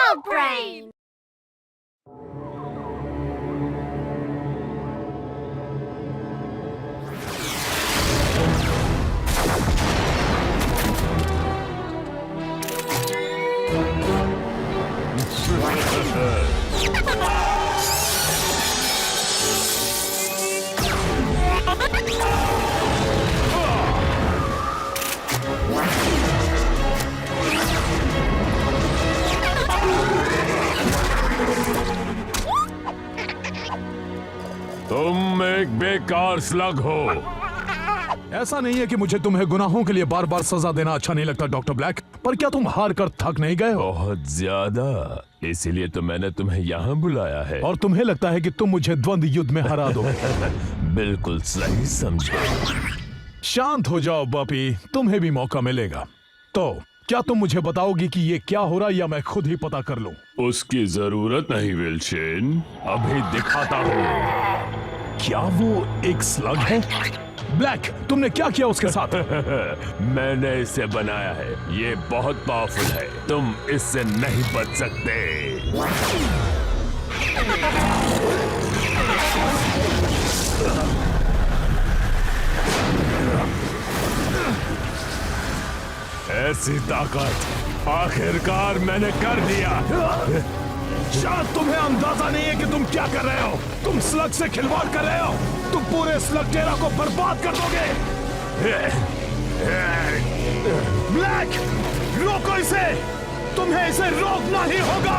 Slug Brain! तुम एक बेकार स्लग हो। ऐसा नहीं है कि मुझे तुम्हें गुनाहों के लिए बार बार सजा देना अच्छा नहीं लगता डॉक्टर ब्लैक, पर क्या तुम हार कर थक नहीं गए हो? बहुत ज्यादा, इसीलिए तो मैंने तुम्हें यहाँ बुलाया है। और तुम्हें लगता है कि तुम मुझे द्वंद्व युद्ध में हरा दो? बिल्कुल सही समझे। शांत हो जाओ बॉपी, तुम्हें भी मौका मिलेगा। तो क्या तुम मुझे बताओगी कि ये क्या हो रहा, या मैं खुद ही पता कर लूं? उसकी जरूरत नहीं विल्चेन, अभी दिखाता हूँ। क्या वो एक स्लग है? ब्लैक, तुमने क्या किया उसके साथ? मैंने इसे बनाया है, ये बहुत पावरफुल है, तुम इससे नहीं बच सकते। ऐसी ताकत आखिरकार मैंने कर दिया। शायद तुम्हें अंदाजा नहीं है कि तुम क्या कर रहे हो। तुम स्लग से खिलवाड़ कर रहे हो। तुम पूरे स्लग टेरा को बर्बाद कर दोगे। ब्लैक, रोको इसे। तुम्हें इसे रोकना ही होगा।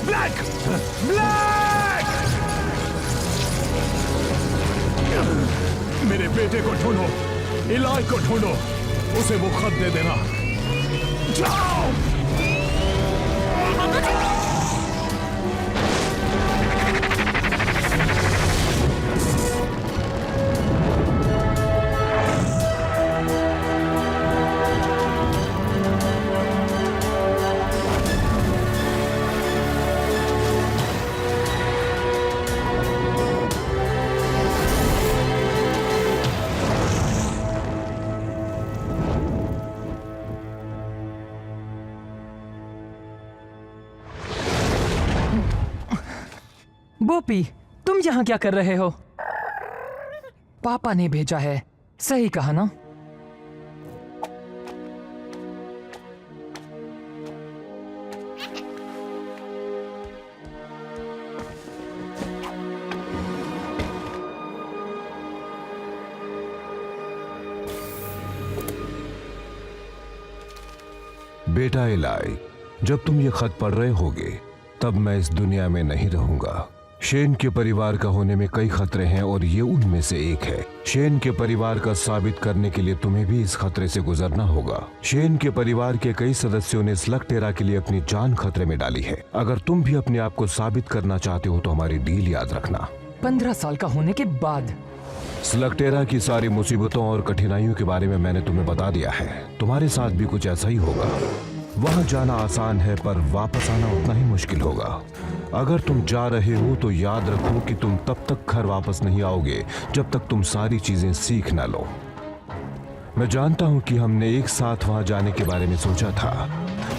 Black, black! मेरे बेटे को ढूंढो, इलाई को ढूंढो, उसे वो खत दे देना। जाओ! बोपी, तुम यहाँ क्या कर रहे हो? पापा ने भेजा है, सही कहा ना? बेटा इलाई, जब तुम ये खत पढ़ रहे होगे तब मैं इस दुनिया में नहीं रहूंगा। शेन के परिवार का होने में कई खतरे हैं और ये उनमें से एक है। शेन के परिवार का साबित करने के लिए तुम्हें भी इस खतरे से गुजरना होगा। शेन के परिवार के कई सदस्यों ने स्लग टेरा के लिए अपनी जान खतरे में डाली है। अगर तुम भी अपने आप को साबित करना चाहते हो तो हमारी डील याद रखना। 15 साल का होने के बाद स्लग टेरा की सारी मुसीबतों और कठिनाइयों के बारे में मैंने तुम्हें बता दिया है। तुम्हारे साथ भी कुछ ऐसा ही होगा। वहां जाना आसान है पर वापस आना उतना ही मुश्किल होगा। अगर तुम जा रहे हो तो याद रखो कि तुम तब तक घर वापस नहीं आओगे जब तक तुम सारी चीजें सीख ना लो। मैं जानता हूं कि हमने एक साथ वहां जाने के बारे में सोचा था,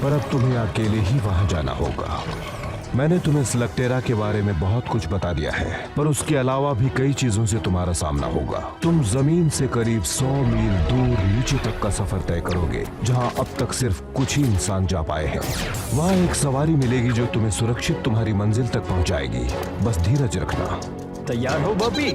पर अब तुम्हें अकेले ही वहां जाना होगा। मैंने तुम्हें स्लग टेरा के बारे में बहुत कुछ बता दिया है, पर उसके अलावा भी कई चीजों से तुम्हारा सामना होगा। तुम जमीन से करीब 100 मील दूर नीचे तक का सफर तय करोगे, जहां अब तक सिर्फ कुछ ही इंसान जा पाए हैं। वहां एक सवारी मिलेगी जो तुम्हें सुरक्षित तुम्हारी मंजिल तक पहुंचाएगी। बस धीरज रखना। तैयार हो बॉबी?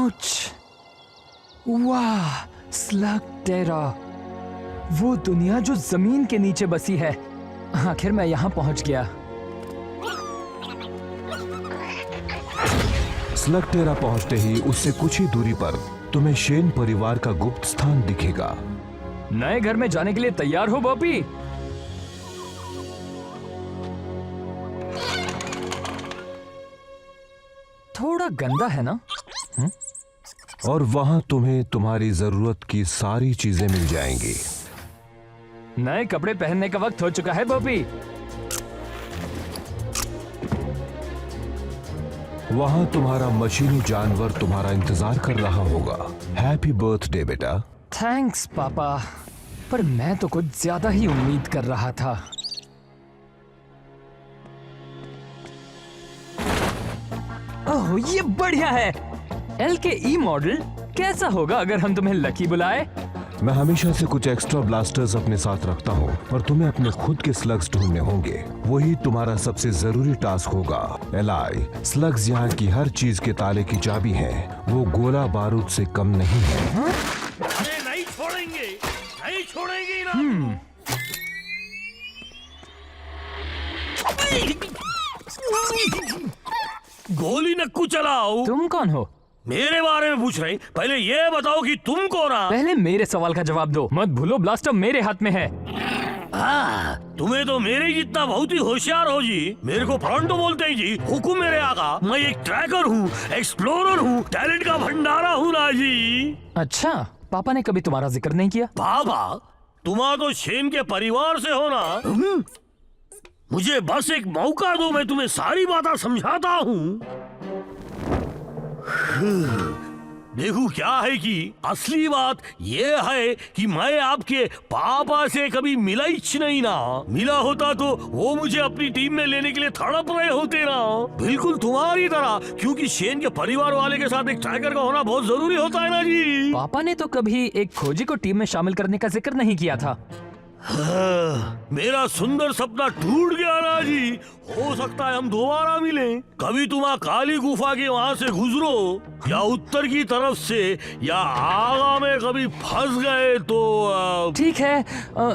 आउच! वाह, स्लग टेरा, वो दुनिया जो जमीन के नीचे बसी है। आखिर मैं यहाँ पहुँच गया। स्लग टेरा पहुंचते ही उससे कुछ ही दूरी पर तुम्हें शेन परिवार का गुप्त स्थान दिखेगा। नए घर में जाने के लिए तैयार हो बॉपी? थोड़ा गंदा है ना? और वहां तुम्हें तुम्हारी जरूरत की सारी चीजें मिल जाएंगी। नए कपड़े पहनने का वक्त हो चुका है बॉपी। वहां तुम्हारा मशीनी जानवर तुम्हारा इंतजार कर रहा होगा। हैप्पी बर्थडे बेटा। थैंक्स पापा, पर मैं तो कुछ ज्यादा ही उम्मीद कर रहा था। ओह, ये बढ़िया है। एल के ई मॉडल कैसा होगा अगर हम तुम्हें लकी बुलाए? मैं हमेशा से कुछ एक्स्ट्रा ब्लास्टर्स अपने साथ रखता हूँ और तुम्हें अपने खुद के स्लग्स ढूंढने होंगे। वही तुम्हारा सबसे जरूरी टास्क होगा। एलाई, स्लग्स यहाँ की हर चीज के ताले की चाबी है। वो गोला बारूद से कम नहीं है। अरे नहीं छोड़ेंगे, नहीं छोड़ेंगे ना। गोली नक्कू चलाओ। तुम कौन हो? मेरे बारे में पूछ रहे? पहले ये बताओ कि तुम कौन हो? पहले मेरे सवाल का जवाब दो। मत भूलो ब्लास्टर मेरे हाथ में है। तुम्हें तो मेरे जितना बहुत ही होशियार हो जी। मेरे को फ्रंटो बोलते हैं जी। हुकुम मेरे आका। मैं एक ट्रैकर हूँ, एक्सप्लोरर हूँ, टैलेंट का भंडारा हूँ ना जी। अच्छा, पापा ने कभी तुम्हारा जिक्र नहीं किया? बाबा, तुम्हारा तो शेन के परिवार से हो ना। मुझे बस एक मौका दो, मैं तुम्हें सारी बातें समझाता हूँ। देखो क्या है कि असली बात ये है कि मैं आपके पापा से कभी मिला ही नहीं ना। मिला होता तो वो मुझे अपनी टीम में लेने के लिए तड़प रहे होते ना, बिल्कुल तुम्हारी तरह। क्योंकि शेन के परिवार वाले के साथ एक ट्रैकर का होना बहुत जरूरी होता है ना जी। पापा ने तो कभी एक खोजी को टीम में शामिल करने का जिक्र नहीं किया था। मेरा सुंदर सपना टूट गया ना जी। हो सकता है हम दोबारा मिलें। कभी तुम काली गुफा के वहाँ से गुजरो या उत्तर की तरफ से या आगा में कभी फंस गए तो ठीक है,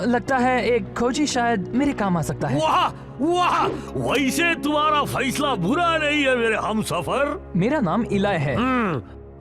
लगता है एक खोजी शायद मेरे काम आ सकता है। वाह वाह, वैसे तुम्हारा फैसला बुरा नहीं है मेरे हमसफर। मेरा नाम इलाय है।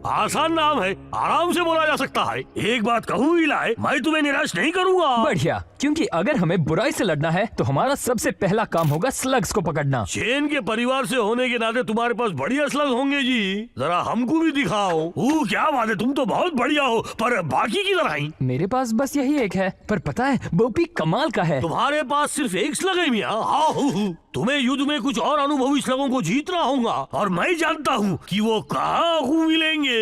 आसान नाम है, आराम से बोला जा सकता है। एक बात कहूँ इलाय, मैं तुम्हें निराश नहीं करूंगा। बढ़िया, क्योंकि अगर हमें बुराई से लड़ना है तो हमारा सबसे पहला काम होगा स्लग्स को पकड़ना। शेन के परिवार से होने के नाते तुम्हारे पास बढ़िया स्लग होंगे जी। जरा हमको भी दिखाओ। क्या बात है, तुम तो बहुत बढ़िया हो, पर बाकी किधर आई? मेरे पास बस यही एक है, पर पता है बोपी कमाल का है। तुम्हारे पास सिर्फ एक स्लग है मियाँ? हाँ, तुम्हें युद्ध में कुछ और अनुभवी स्लगों को जीतना होगा और मैं जानता हूँ कि वो कहाँ मिलेंगे।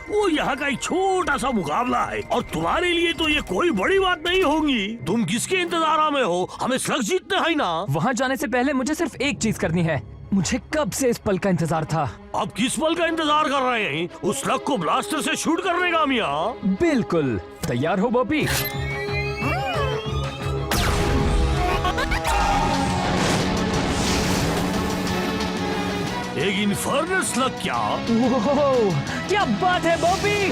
वो यहाँ का एक छोटा सा मुकाबला है और तुम्हारे लिए तो ये कोई बड़ी बात नहीं होगी। तुम किसके इंतजार में हो? हमें स्लग जीतने है ना। वहाँ जाने से पहले मुझे सिर्फ एक चीज करनी है। मुझे कब से इस पल का इंतजार था। अब किस पल का इंतजार कर रहे हैं? उस स्लग को ब्लास्टर से शूट करने का मियाँ। बिल्कुल, तैयार हो बॉपी? एक इन्फर्नस स्लग क्या? ओह, क्या बात है बॉबी!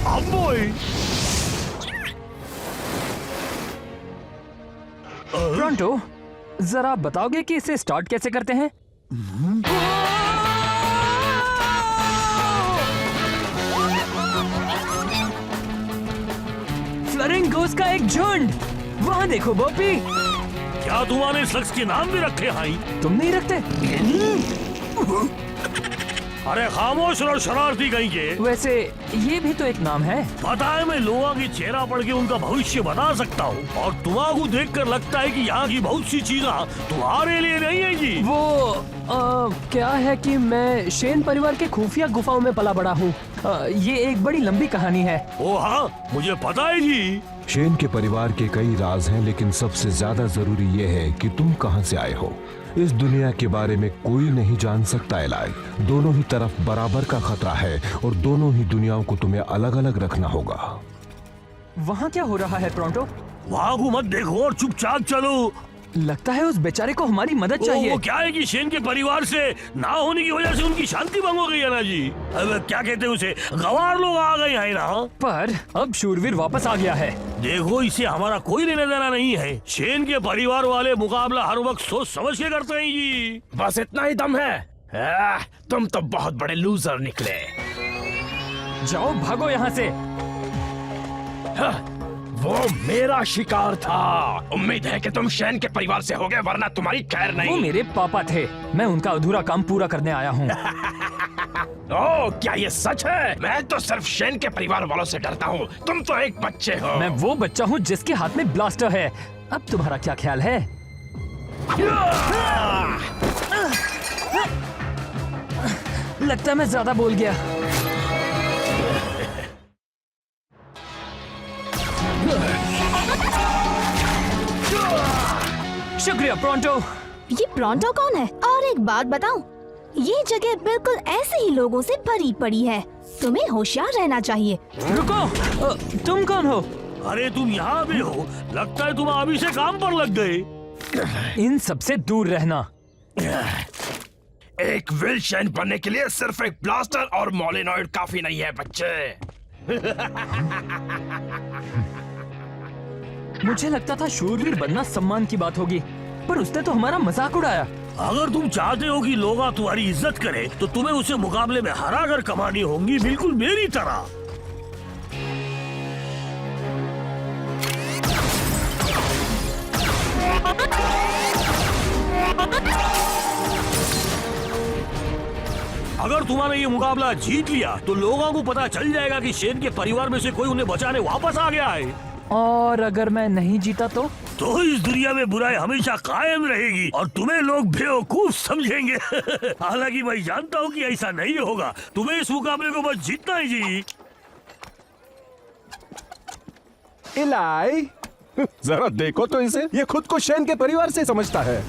अब बॉय, प्रोंटो, जरा बताओगे कि इसे स्टार्ट कैसे करते हैं? फ्लरिंगोस का एक झुंड! वहाँ देखो बॉबी! क्या तुम्हारे स्लग्स के नाम भी रखे हैं? तुम नहीं रखते? अरे खामोश रहो शरारती कहीं के। वैसे ये भी तो एक नाम है। पता है, मैं लोगों की चेहरा पढ़ के उनका भविष्य बता सकता हूँ और तुम्हारा देखकर लगता है कि यहाँ की बहुत सी चीजें तुम्हारे लिए नहीं है जी। वो क्या है कि मैं शेन परिवार के खुफिया गुफाओं में पला बड़ा हूँ। ये एक बड़ी लंबी कहानी है। ओ हाँ, मुझे पता है जी। शेन के परिवार के कई राज हैं, लेकिन सबसे ज्यादा जरूरी ये है कि तुम कहां से आए हो। इस दुनिया के बारे में कोई नहीं जान सकता एलाई। दोनों ही तरफ बराबर का खतरा है और दोनों ही दुनियाओं को तुम्हें अलग अलग रखना होगा। वहाँ क्या हो रहा है प्रोंटो? वहाँ को मत देखो और चुपचाप चलो। लगता है उस बेचारे को हमारी मदद चाहिए। वो क्या है कि शेन के परिवार से ना होने की वजह से उनकी शांति भंग हो गई है ना जी। अब क्या कहते हैं उसे, गवार लोग आ गए हैं ना। पर अब शूरवीर वापस आ गया है। देखो, इसे हमारा कोई लेना देना नहीं है। शेन के परिवार वाले मुकाबला हर वक्त सोच समझ के करते हैं जी। बस इतना ही दम है। तुम तो बहुत बड़े लूजर निकले। जाओ भागो यहाँ से। वो मेरा शिकार था। उम्मीद है कि तुम शेन के परिवार से होगे, वरना तुम्हारी खैर वो नहीं। मेरे पापा थे, मैं उनका अधूरा काम पूरा करने आया हूँ। ओह, क्या ये सच है? मैं तो सिर्फ शेन के परिवार वालों से डरता हूँ। तुम तो एक बच्चे हो। मैं वो बच्चा हूँ जिसके हाथ में ब्लास्टर है। अब तुम्हारा क्या ख्याल है? लगता है मैं ज्यादा बोल गया। शुक्रिया प्रोंटो। ये प्रोंटो कौन है? और एक बात बताऊं, ये जगह बिल्कुल ऐसे ही लोगों से भरी पड़ी है। तुम्हें होशियार रहना चाहिए। रुको, तुम कौन हो? अरे तुम यहाँ भी हो? लगता है तुम अभी से काम पर लग गए। इन सबसे दूर रहना। एक विल शेन बनने के लिए सिर्फ एक ब्लास्टर और मोलिनॉइड काफी नहीं है बच्चे। मुझे लगता था शूरवीर बनना सम्मान की बात होगी, पर उसने तो हमारा मजाक उड़ाया। अगर तुम चाहते हो कि लोग तुम्हारी इज्जत करें, तो तुम्हें उसे मुकाबले में हरा कर कमानी होंगी, बिल्कुल मेरी तरह। अगर तुम्हारा ये मुकाबला जीत लिया, तो लोगों को पता चल जाएगा कि शेन के परिवार में से कोई उन्हें बचाने वापस आ गया है। और अगर मैं नहीं जीता तो इस दुनिया में बुराई हमेशा कायम रहेगी और तुम्हें लोग बेवकूफ समझेंगे। हालांकि मैं जानता हूँ कि ऐसा नहीं होगा। तुम्हें इस मुकाबले को बस जीतना है जी। इलाई, जरा देखो तो इसे, ये खुद को शेन के परिवार से समझता है।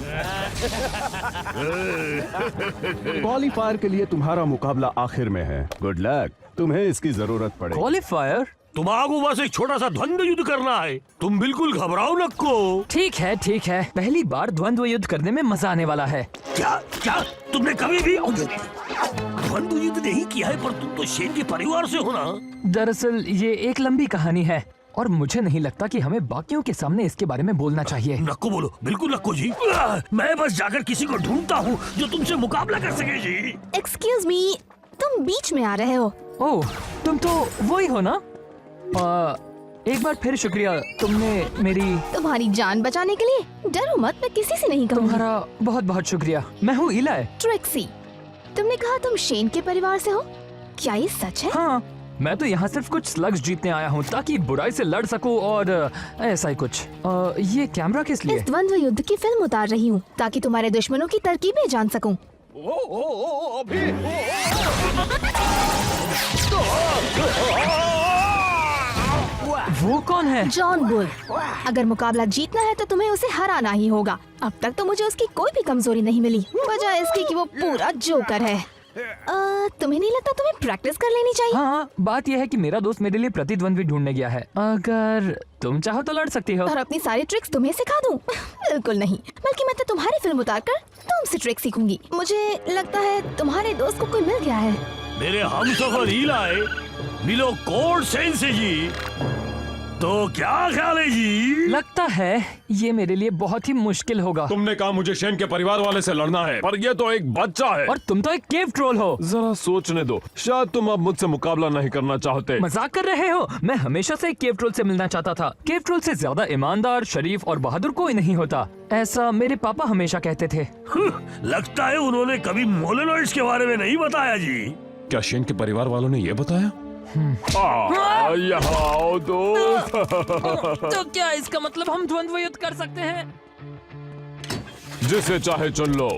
क्वालीफायर के लिए तुम्हारा मुकाबला आखिर में है। गुड लक, तुम्हें इसकी जरूरत पड़ेगी। क्वालीफायर? तुम्हारा बस एक छोटा सा द्वंद्व युद्ध करना है। तुम बिल्कुल घबराओ नको। ठीक है ठीक है, पहली बार द्वंद्व युद्ध करने में मजा आने वाला है। क्या क्या तुमने कभी भी द्वंद्व युद्ध नहीं किया है? पर तुम तो शेन के परिवार से हो ना। दरअसल ये एक लंबी कहानी है और मुझे नहीं लगता कि हमें बाकियों के सामने इसके बारे में बोलना चाहिए। नको बोलो, बिल्कुल नको जी। मैं बस जाकर किसी को ढूंढता हूँ जो तुमसे मुकाबला कर सके जी। एक्सक्यूज मी, तुम बीच में आ रहे हो। ओह, तुम तो वही हो ना? एक बार फिर शुक्रिया, तुमने मेरी। तुम्हारी जान बचाने के लिए डरो मत, मैं किसी से नहीं कहूँगी। तुम्हारा बहुत बहुत शुक्रिया। मैं हूँ इलाई। ट्रिक्सी, तुमने कहा तुम शेन के परिवार से हो, क्या ये सच है? हाँ, मैं तो यहाँ सिर्फ कुछ स्लग्स जीतने आया हूँ ताकि बुराई से लड़ सकूँ और ऐसा ही कुछ। ये कैमरा किस लिए? इस द्वंद्व युद्ध की फिल्म उतार रही हूँ ताकि तुम्हारे दुश्मनों की तरकीबें जान सकूं। वो कौन है? John bull. अगर मुकाबला जीतना है तो तुम्हें उसे हराना ही होगा। अब तक तो मुझे उसकी कोई भी कमजोरी नहीं मिली, वजह इसकी कि वो पूरा जोकर है। तुम्हें नहीं लगता तुम्हें प्रैक्टिस कर लेनी चाहिए? हाँ, बात यह है कि मेरा दोस्त मेरे लिए प्रतिद्वंद्वी ढूंढने गया है। अगर तुम चाहो तो लड़ सकती हो। और अपनी सारी ट्रिक्स तुम्हें सिखा दूं? बिल्कुल नहीं, बल्कि मैं तो तुम्हारी फिल्म उतारकर तुमसे ट्रिक सीखूंगी। मुझे लगता है तुम्हारे दोस्त को कोई मिल गया है। मेरे हमसफर इलाई, मिलो कोड सेंसे जी। तो क्या ख्याल है जी? लगता है ये मेरे लिए बहुत ही मुश्किल होगा। तुमने कहा मुझे शेन के परिवार वाले से लड़ना है, पर ये तो एक बच्चा है। और तुम तो एक केव ट्रोल हो। जरा सोचने दो, शायद तुम अब मुझसे मुकाबला नहीं करना चाहते। मजाक कर रहे हो? मैं हमेशा से एक केव ट्रोल से मिलना चाहता था। केव ट्रोल से ज्यादा ईमानदार, शरीफ और बहादुर कोई नहीं होता, ऐसा मेरे पापा हमेशा कहते थे। लगता है उन्होंने कभी मोलेनॉइड्स के बारे में नहीं बताया जी। क्या शेन के परिवार वालों ने ये बताया? यहाँ आओ दोस्त। तो क्या इसका मतलब हम द्वंद्व युद्ध कर सकते हैं? जिसे चाहे चुन लो।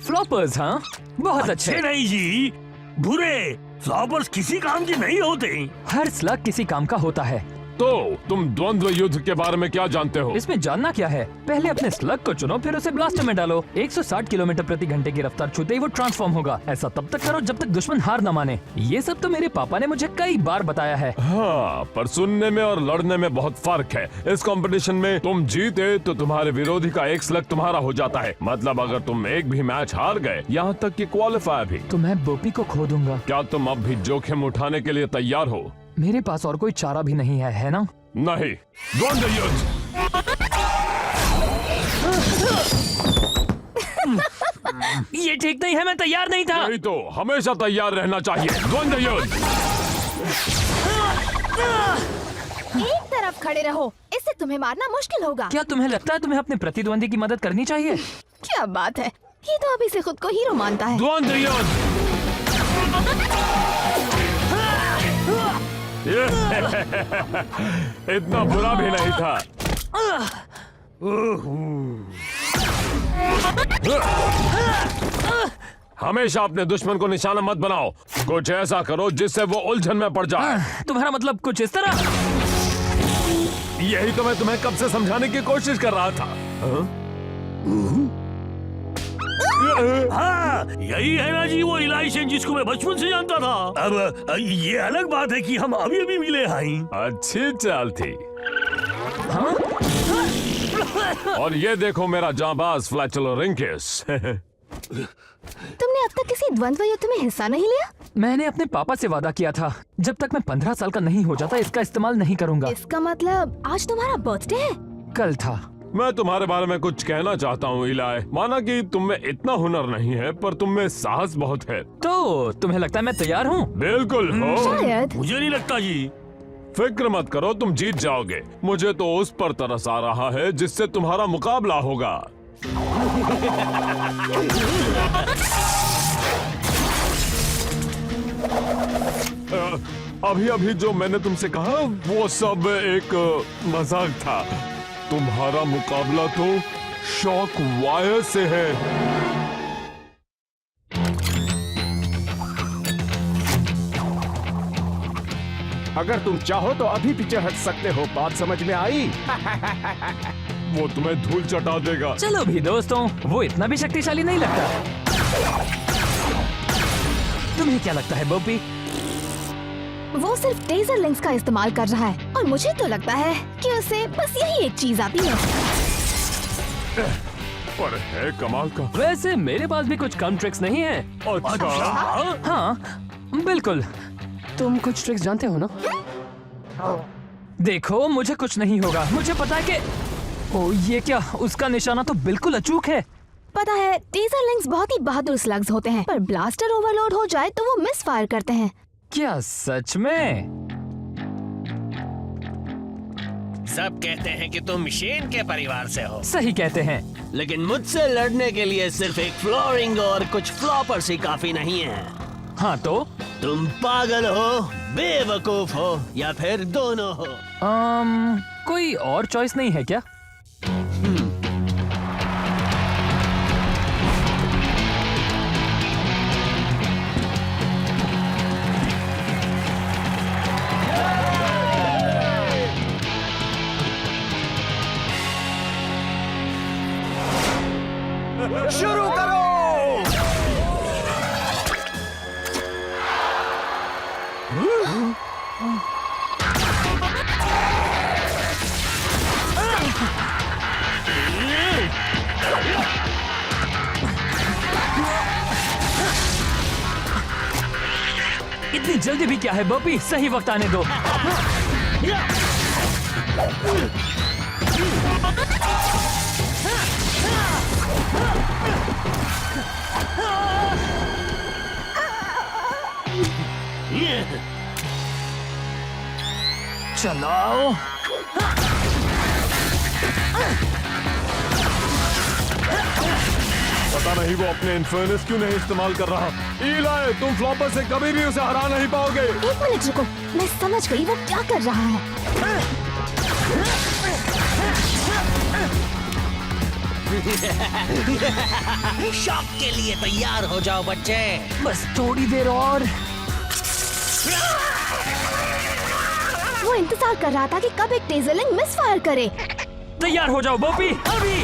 फ्लॉपर्स? हाँ, बहुत अच्छे। नहीं जी, बुरे फ्लॉपर्स किसी काम के नहीं होते। हर स्लग किसी काम का होता है। तो तुम द्वंद्व युद्ध के बारे में क्या जानते हो? इसमें जानना क्या है? पहले अपने स्लग को चुनो, फिर उसे ब्लास्टर में डालो। 160 किलोमीटर प्रति घंटे की रफ्तार छूते ही वो ट्रांसफॉर्म होगा। ऐसा तब तक करो जब तक दुश्मन हार न माने। ये सब तो मेरे पापा ने मुझे कई बार बताया है। हाँ, पर सुनने में और लड़ने में बहुत फर्क है। इस कंपटीशन में तुम जीते तो तुम्हारे विरोधी का एक स्लग तुम्हारा हो जाता है। मतलब अगर तुम एक भी मैच हार गए, यहाँ तक कि क्वालिफाई भी, तो मैं बोपी को खो दूंगा। क्या तुम अब भी जोखिम उठाने के लिए तैयार हो? मेरे पास और कोई चारा भी नहीं है ना? नहीं। द्वंद्व युद्ध। ये ठीक नहीं है, मैं तैयार नहीं था। नहीं तो हमेशा तैयार रहना चाहिए। द्वंद्व युद्ध। एक तरफ खड़े रहो, इससे तुम्हें मारना मुश्किल होगा। क्या तुम्हें लगता है तुम्हें अपने प्रतिद्वंदी की मदद करनी चाहिए? क्या बात है, ये तो अभी से खुद को हीरो मानता है। द्वंद्व युद्ध। इतना बुरा भी नहीं था। हमेशा अपने दुश्मन को निशाना मत बनाओ। कुछ ऐसा करो जिससे वो उलझन में पड़ जाए। तुम्हारा मतलब कुछ इस तरह? यही तो मैं तुम्हें कब से समझाने की कोशिश कर रहा था। हाँ, यही है ना जी वो इलाइशन जिसको मैं बचपन से जानता था। अब ये अलग बात है कि हम अभी अभी मिले हैं। अच्छी चाल थी। और ये देखो मेरा जांबाज फ्लैचलोरिंकस। तुमने अब तक किसी द्वंद्व युद्ध में हिस्सा नहीं लिया? मैंने अपने पापा से वादा किया था, जब तक मैं 15 साल का नहीं हो जाता इसका इस्तेमाल नहीं करूंगा। इसका मतलब आज तुम्हारा बर्थडे है? कल था। मैं तुम्हारे बारे में कुछ कहना चाहता हूँ इलाय। माना कि तुम में इतना हुनर नहीं है, पर तुम में साहस बहुत है। तो तुम्हें लगता है मैं तैयार हूँ? बिल्कुल हो। शायद। मुझे नहीं लगता जी। फिक्र मत करो, तुम जीत जाओगे। मुझे तो उस पर तरस आ रहा है जिससे तुम्हारा मुकाबला होगा। अभी अभी जो मैंने तुमसे कहा वो सब एक मजाक था। तुम्हारा मुकाबला तो शॉक वायर से है। अगर तुम चाहो तो अभी पीछे हट सकते हो। बात समझ में आई? वो तुम्हें धूल चटा देगा। चलो भी दोस्तों, वो इतना भी शक्तिशाली नहीं लगता। तुम्हें क्या लगता है बोपी? वो सिर्फ टेजर लिंक्स का इस्तेमाल कर रहा है और मुझे तो लगता है कि उसे बस यही एक चीज आती है। पर है कमाल का। वैसे मेरे पास भी कुछ कम ट्रिक्स नहीं है। अच्छा। हाँ बिल्कुल। तुम कुछ ट्रिक्स जानते हो ना? देखो मुझे कुछ नहीं होगा, मुझे पता है कि ओ ये क्या, उसका निशाना तो बिल्कुल अचूक है। पता है टेजर लिंक्स बहुत ही बहादुर स्लग्स होते हैं, पर ब्लास्टर ओवरलोड हो जाए तो वो मिस फायर करते हैं। क्या सच में? सब कहते हैं कि तुम शेन के परिवार से हो, सही कहते हैं। लेकिन मुझसे लड़ने के लिए सिर्फ एक फ्लोरिंग और कुछ फ्लॉपर्स ही काफी नहीं है। हाँ तो तुम पागल हो, बेवकूफ हो, या फिर दोनों हो। कोई और चॉइस नहीं है क्या? शुरू करो। इतनी जल्दी भी क्या है बॉबी, सही वक्त आने दो। चलाओ। पता नहीं वो अपने इन्फर्नस क्यों नहीं इस्तेमाल कर रहा। इलाय, तुम फ्लॉपर से कभी भी उसे हरा नहीं पाओगे। एक मिनट रुको, मैं समझ गई वो क्या कर रहा है। शॉक के लिए तैयार हो जाओ बच्चे। बस थोड़ी देर और। वो इंतजार कर रहा था कि कब एक टेजरलिंग मिस फायर करे। तैयार हो जाओ बोपी, अभी।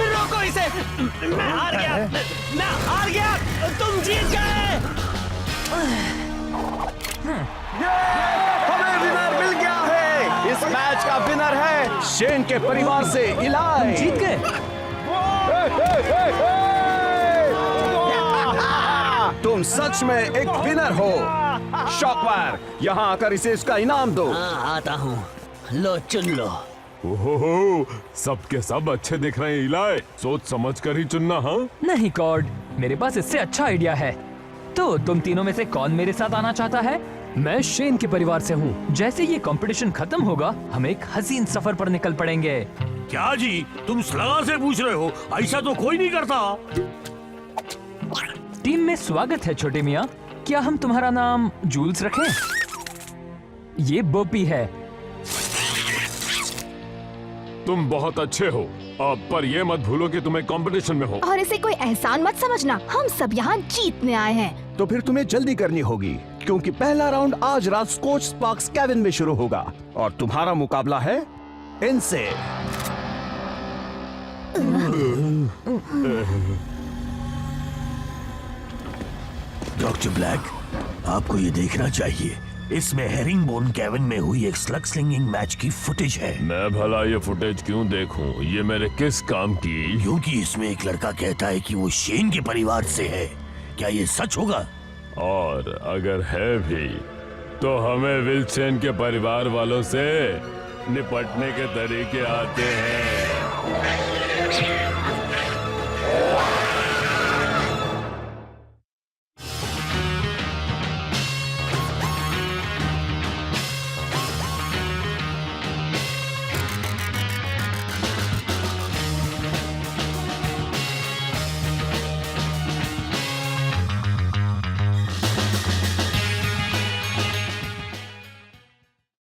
रोको इसे। मैं हार गया, मैं हार गया, तुम जीत गए। हमें विनर मिल गया है। इस मैच का विनर है शेन के परिवार से इलाई। जीत गए। तुम सच में एक विनर हो। शॉकवायर, यहाँ आकर इसे इसका इनाम दो। हाँ, आता हूँ। लो, चुन लो। ओहो, सबके सब अच्छे दिख रहे हैं इलाई। सोच समझ कर ही चुनना। हाँ, नहीं कॉर्ड, मेरे पास इससे अच्छा आइडिया है। तो तुम तीनों में से कौन मेरे साथ आना चाहता है? मैं शेन के परिवार से हूँ। जैसे ये कंपटीशन खत्म होगा, हम एक हसीन सफर पर निकल पड़ेंगे। क्या जी, तुम सलाह से पूछ रहे हो? ऐसा तो कोई नहीं करता। टीम में स्वागत है छोटे मियाँ। क्या हम तुम्हारा नाम जूल्स रखें? ये बोपी है। तुम बहुत अच्छे हो। अब पर ये मत भूलो कि तुम्हें कंपटीशन में हो। और इसे कोई एहसान मत समझना, हम सब यहाँ जीतने आए हैं। तो फिर तुम्हें जल्दी करनी होगी, क्योंकि पहला राउंड आज रात स्कॉच स्पार्क्स केविन में शुरू होगा और तुम्हारा मुकाबला है इनसे। डॉक्टर ब्लैक, आपको ये देखना चाहिए। इसमें हेरिंगबोन केविन में हुई एक स्लग स्लिंगिंग मैच की फुटेज है। मैं भला ये फुटेज क्यों देखूं? ये मेरे किस काम की? क्योंकि इसमें एक लड़का कहता है कि वो शेन के परिवार से है। क्या ये सच होगा? और अगर है भी तो हमें विल्सन के परिवार वालों से निपटने के तरीके आते हैं।